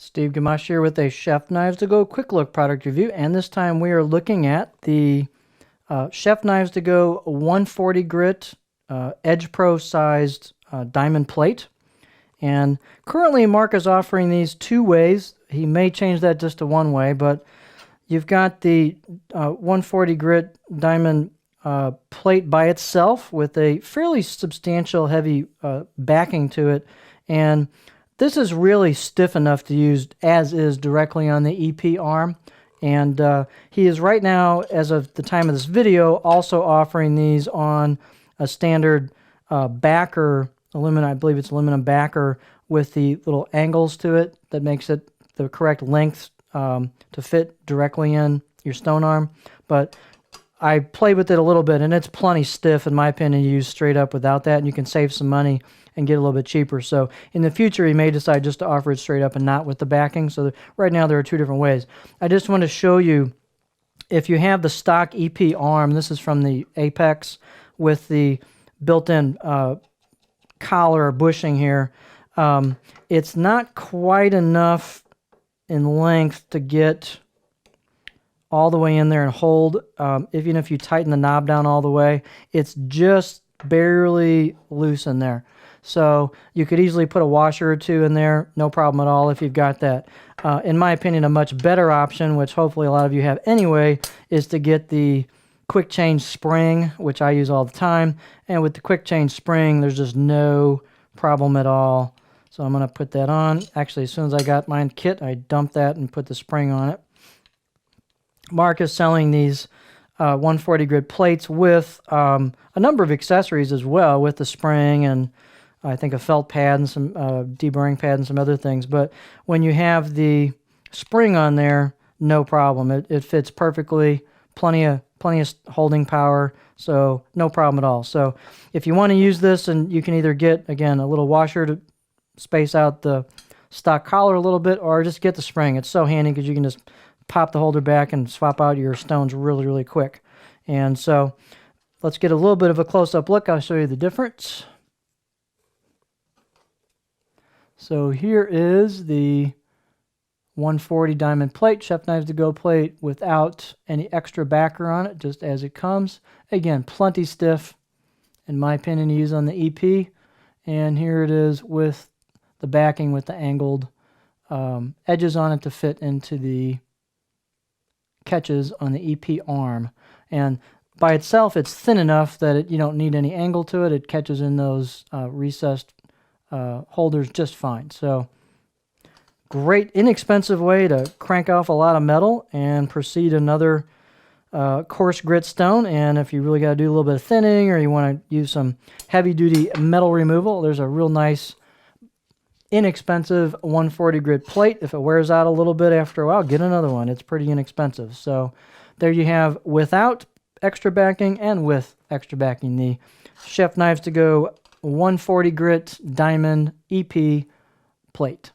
Steve Gamache here with a Chef Knives to Go quick look product review, and this time we are looking at the Chef Knives to Go 140 grit Edge Pro sized diamond plate. And currently Mark is offering these two ways. He may change that just to one way, but you've got the 140 grit diamond plate by itself with a fairly substantial heavy backing to it, and this is really stiff enough to use as is directly on the EP arm. And he is right now, as of the time of this video, also offering these on a standard backer, aluminum, I believe it's aluminum backer with the little angles to it that makes it the correct length to fit directly in your stone arm. But I played with it a little bit, and it's plenty stiff, in my opinion, to use straight up without that, and you can save some money and get a little bit cheaper. So in the future, he may decide just to offer it straight up and not with the backing. So right now, there are two different ways. I just want to show you, if you have the stock EP arm, this is from the Apex with the built-in collar or bushing here. It's not quite enough in length to get all the way in there and hold. Even if you tighten the knob down all the way, it's just barely loose in there. So you could easily put a washer or two in there, no problem at all if you've got that. In my opinion, a much better option, which hopefully a lot of you have anyway, is to get the quick change spring, which I use all the time. And with the quick change spring, there's just no problem at all. So I'm going to put that on. Actually, as soon as I got mine kit, I dumped that and put the spring on it. Mark is selling these 140 grit plates with a number of accessories as well, with the spring and I think a felt pad and some deburring pad and some other things. But when you have the spring on there, no problem. It fits perfectly, plenty of holding power, so no problem at all. So if you want to use this, and you can either get, again, a little washer to space out the stock collar a little bit, or just get the spring. It's so handy because you can just pop the holder back and swap out your stones really, really quick. And so let's get a little bit of a close-up look. I'll show you the difference. So here is the 140 diamond plate, Chef Knives to Go plate, without any extra backer on it, just as it comes. Again, plenty stiff, in my opinion, to use on the EP. And here it is with the backing with the angled edges on it to fit into the catches on the EP arm. And by itself, it's thin enough that you don't need any angle to it. It catches in those recessed holders just fine. So great inexpensive way to crank off a lot of metal and proceed another coarse grit stone. And if you really got to do a little bit of thinning, or you want to use some heavy duty metal removal, there's a real nice inexpensive 140 grit plate. If it wears out a little bit after a while, get another one. It's pretty inexpensive. So there you have, without extra backing and with extra backing, the Chef Knives to Go 140 grit diamond EP plate.